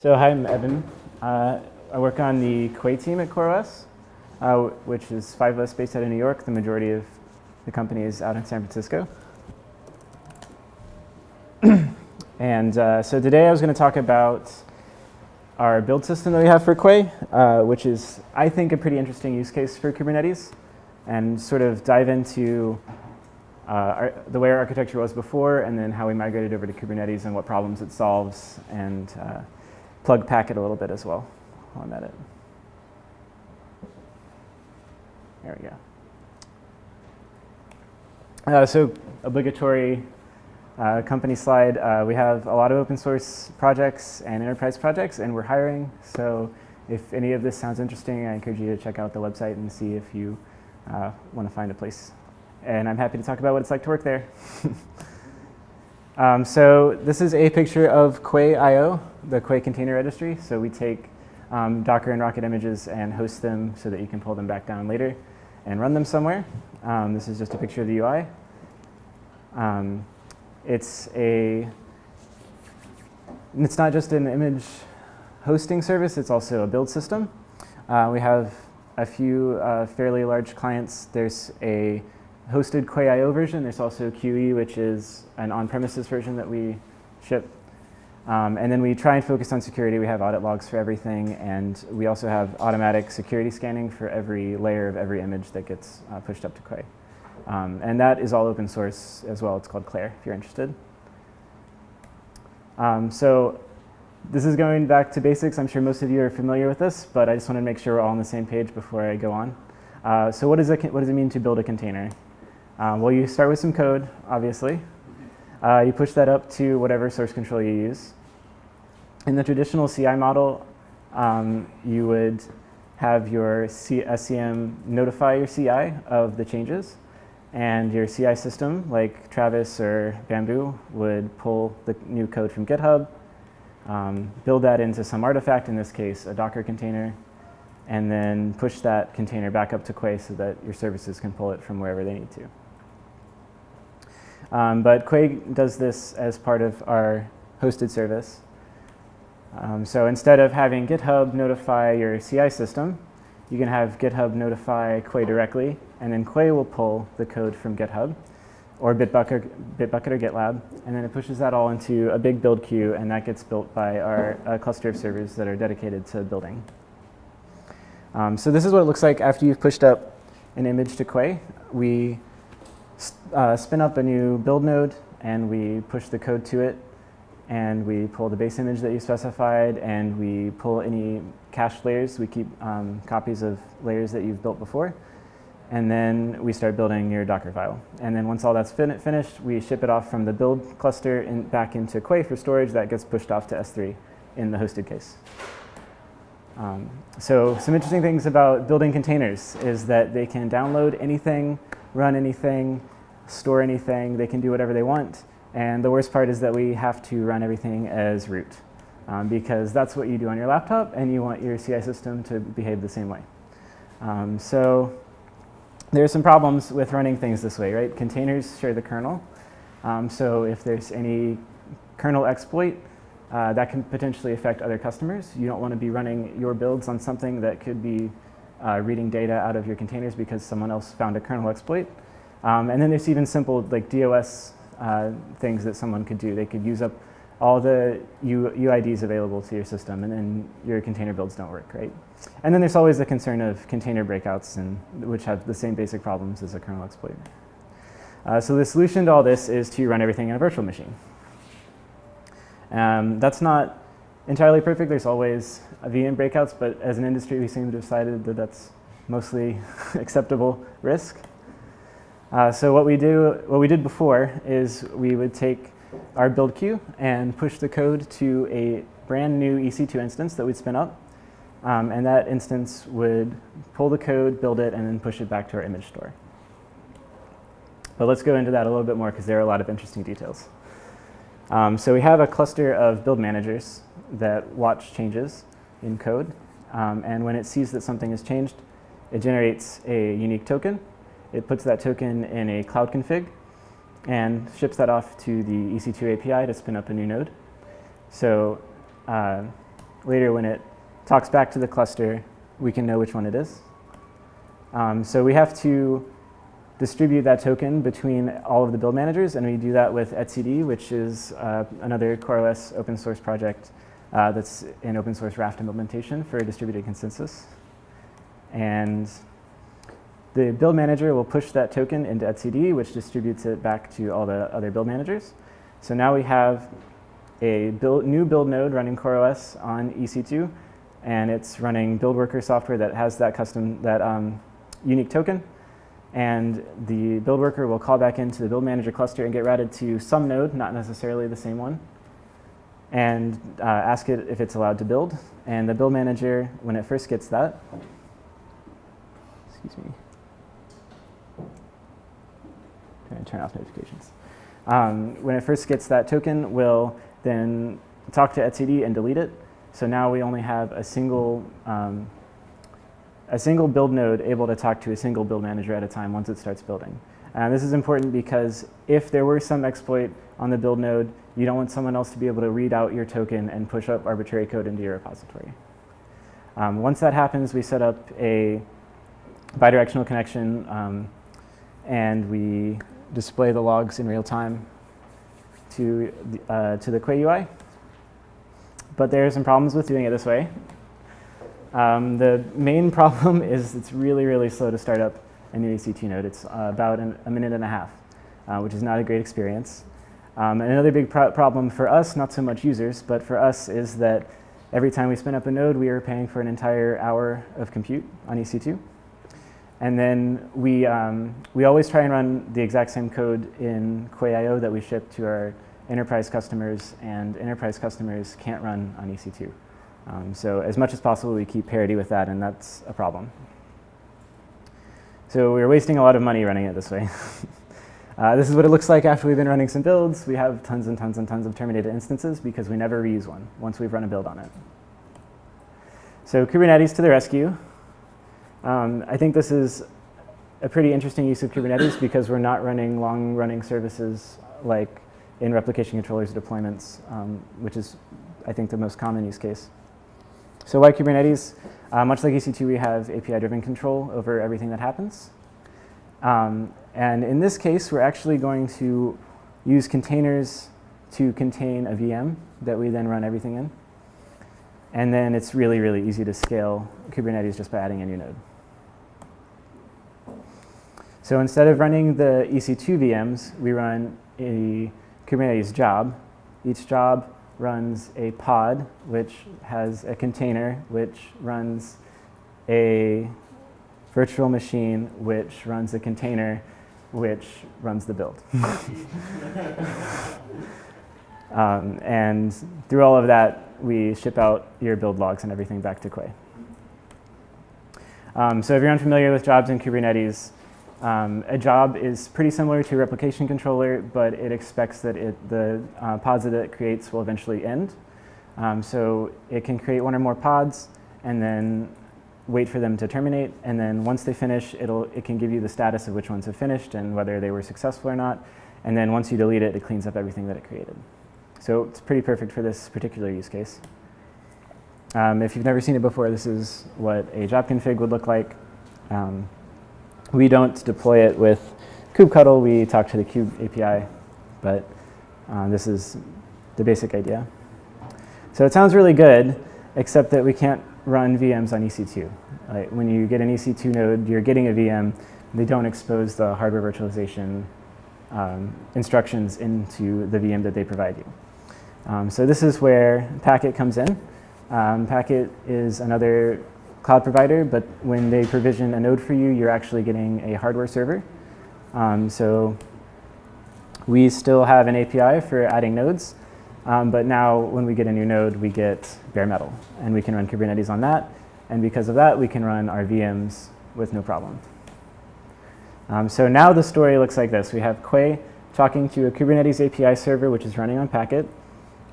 So hi, I'm Evan. I work on the Quay team at CoreOS, which is 5 of us based out of New York. The majority of the company is out in San Francisco. And so today I was going to talk about our build system that we have for Quay, which is, I think, a pretty interesting use case for Kubernetes, and sort of dive into the way our architecture was before, and then how we migrated over to Kubernetes and what problems it solves, and plug packet a little bit as well while I'm at it. There we go. So obligatory company slide. We have a lot of open source projects and enterprise projects, and we're hiring. So if any of this sounds interesting, I encourage you to check out the website and see if you want to find a place. And I'm happy to talk about what it's like to work there. So this is a picture of Quay.io, the Quay container registry. So we take Docker and Rocket images and host them so that you can pull them back down later and run them somewhere. This is just a picture of the UI. It's not just an image hosting service, it's also a build system. We have a few fairly large clients. There's a hosted Quay.io version. There's also Quay, which is an on-premises version that we ship. And then we try and focus on security. We have audit logs for everything, and we also have automatic security scanning for every layer of every image that gets pushed up to Quay. And that is all open source as well. It's called Claire, if you're interested. So this is going back to basics. I'm sure most of you are familiar with this, but I just want to make sure we're all on the same page before I go on. So what does it mean to build a container? Well, you start with some code, obviously. You push that up to whatever source control you use. In the traditional CI model, you would have your SCM notify your CI of the changes, and your CI system, like Travis or Bamboo, would pull the new code from GitHub, build that into some artifact, in this case a Docker container, and then push that container back up to Quay so that your services can pull it from wherever they need to. But Quay does this as part of our hosted service. So instead of having GitHub notify your CI system, you can have GitHub notify Quay directly, and then Quay will pull the code from GitHub or Bitbucket or GitLab, and then it pushes that all into a big build queue, and that gets built by our cluster of servers that are dedicated to building. So this is what it looks like after you've pushed up an image to Quay. We spin up a new build node, and we push the code to it, and we pull the base image that you specified, and we pull any cached layers. We keep copies of layers that you've built before, and then we start building your Docker file. And then once all that's finished, we ship it off from the build cluster back into Quay for storage. That gets pushed off to S3 in the hosted case. So some interesting things about building containers is that they can download anything, run anything, store anything. They can do whatever they want. And the worst part is that we have to run everything as root, because that's what you do on your laptop, and you want your CI system to behave the same way. So there are some problems with running things this way, right? Containers share the kernel. So if there's any kernel exploit, that can potentially affect other customers. You don't want to be running your builds on something that could be reading data out of your containers because someone else found a kernel exploit. And then there's even simple like DOS things that someone could do. They could use up all the UIDs available to your system, and then your container builds don't work, right? And then there's always the concern of container breakouts, which have the same basic problems as a kernel exploit. So the solution to all this is to run everything in a virtual machine. That's not entirely perfect. There's always VM breakouts, but as an industry, we seem to have decided that that's mostly acceptable risk. So what we did before is we would take our build queue and push the code to a brand new EC2 instance that we'd spin up, and that instance would pull the code, build it, and then push it back to our image store. But let's go into that a little bit more because there are a lot of interesting details. So we have a cluster of build managers that watch changes in code, and when it sees that something has changed, it generates a unique token. It puts that token in a cloud config and ships that off to the EC2 API to spin up a new node. So later when it talks back to the cluster, we can know which one it is. So we have to distribute that token between all of the build managers, and we do that with etcd, which is another CoreOS open source project that's an open source Raft implementation for distributed consensus. And the build manager will push that token into etcd, which distributes it back to all the other build managers. So now we have a new build node running CoreOS on EC2, and it's running build worker software that has that unique token. And the build worker will call back into the build manager cluster and get routed to some node, not necessarily the same one, and ask it if it's allowed to build. And the build manager, when it first gets that, excuse me, trying to turn off notifications. When it first gets that token, will then talk to etcd and delete it. So now we only have a single build node able to talk to a single build manager at a time once it starts building. This is important because if there were some exploit on the build node, you don't want someone else to be able to read out your token and push up arbitrary code into your repository. Once that happens, we set up a bidirectional connection and we display the logs in real time to the Quay UI. But there are some problems with doing it this way. The main problem is it's really, really slow to start up a new EC2 node. It's about a minute and a half, which is not a great experience. And another big problem for us, not so much users, but for us is that every time we spin up a node, we are paying for an entire hour of compute on EC2. And then we always try and run the exact same code in Quay.io that we ship to our enterprise customers, and enterprise customers can't run on EC2. So as much as possible, we keep parity with that, and that's a problem. So we're wasting a lot of money running it this way. This is what it looks like after we've been running some builds. We have tons and tons and tons of terminated instances because we never reuse one once we've run a build on it. So Kubernetes to the rescue. I think this is a pretty interesting use of Kubernetes because we're not running long-running services like in replication controllers deployments, which is, I think, the most common use case. So why Kubernetes? Much like EC2, we have API-driven control over everything that happens. And in this case, we're actually going to use containers to contain a VM that we then run everything in. And then it's really, really easy to scale Kubernetes just by adding a new node. So instead of running the EC2 VMs, we run a Kubernetes job. Each job runs a pod, which has a container, which runs a virtual machine, which runs a container, which runs the build. And through all of that, we ship out your build logs and everything back to Quay. So if you're unfamiliar with jobs in Kubernetes, a job is pretty similar to a replication controller, but it expects that the pods that it creates will eventually end. So it can create one or more pods and then wait for them to terminate. And then once they finish, it can give you the status of which ones have finished and whether they were successful or not. And then once you delete it, it cleans up everything that it created. So it's pretty perfect for this particular use case. If you've never seen it before, this is what a job config would look like. We don't deploy it with kubectl. We talk to the kube API, but this is the basic idea. So it sounds really good, except that we can't run VMs on EC2. When you get an EC2 node, you're getting a VM. They don't expose the hardware virtualization instructions into the VM that they provide you. So this is where Packet comes in. Packet is another cloud provider, but when they provision a node for you, you're actually getting a hardware server. So we still have an API for adding nodes, but now when we get a new node, we get bare metal, and we can run Kubernetes on that. And because of that, we can run our VMs with no problem. So now the story looks like this. We have Quay talking to a Kubernetes API server, which is running on Packet.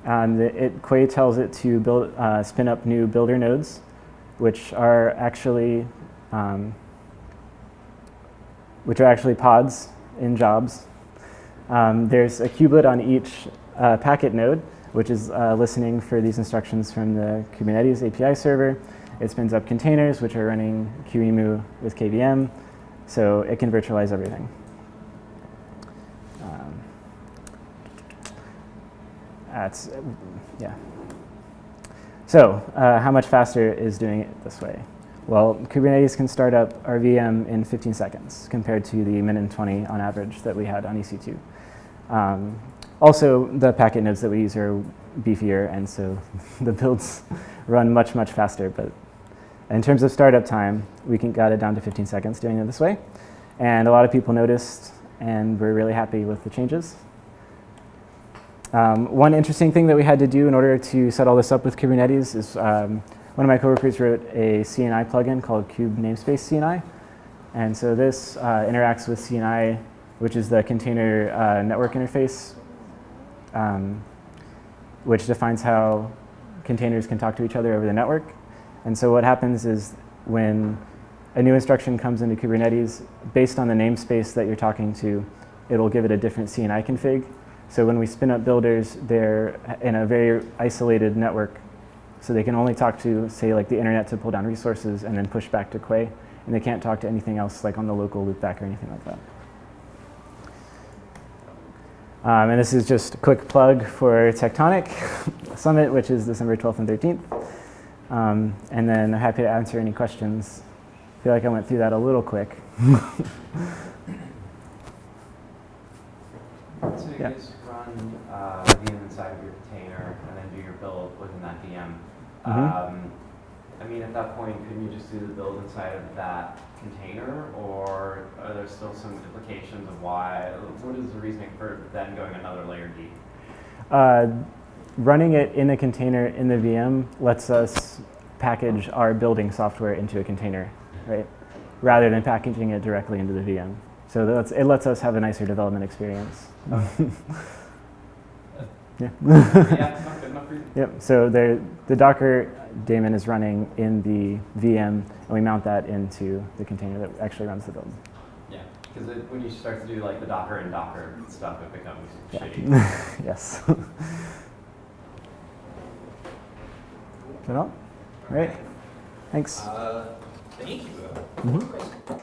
Quay tells it to spin up new builder nodes, which are actually pods in jobs. There's a kubelet on each Packet node, which is listening for these instructions from the Kubernetes API server. It spins up containers, which are running QEMU with KVM, so it can virtualize everything. Yeah. So how much faster is doing it this way? Well, Kubernetes can start up our VM in 15 seconds compared to the minute 20 on average that we had on EC2. Also, the packet nodes that we use are beefier, and so the builds run much, much faster. But in terms of startup time, we got it down to 15 seconds doing it this way. And a lot of people noticed, and we're really happy with the changes. One interesting thing that we had to do in order to set all this up with Kubernetes is one of my coworkers wrote a CNI plugin called Kube Namespace CNI. And so this interacts with CNI, which is the container network interface, which defines how containers can talk to each other over the network. And so what happens is when a new instruction comes into Kubernetes, based on the namespace that you're talking to, it'll give it a different CNI config. So when we spin up builders, they're in a very isolated network. So they can only talk to, say, like the internet to pull down resources and then push back to Quay. And they can't talk to anything else like on the local loopback or anything like that. And this is just a quick plug for Tectonic Summit, which is December 12th and 13th. And then I'm happy to answer any questions. I feel like I went through that a little quick. So you guys run a VM inside of your container and then do your build within that VM. I mean, at that point, couldn't you just do the build inside of that container, or are there still some implications of why? What is the reasoning for then going another layer deep? Running it in a container in the VM lets us package our building software into a container, right? Rather than packaging it directly into the VM. So it lets us have a nicer development experience. Okay. Yeah. Yeah, not good enough reason. Yep. So the Docker daemon is running in the VM, and we mount that into the container that actually runs the build. Yeah, because when you start to do like the Docker and Docker stuff, it becomes shitty. Yes. Is that all? All right. Thanks. Thank you. Mm-hmm.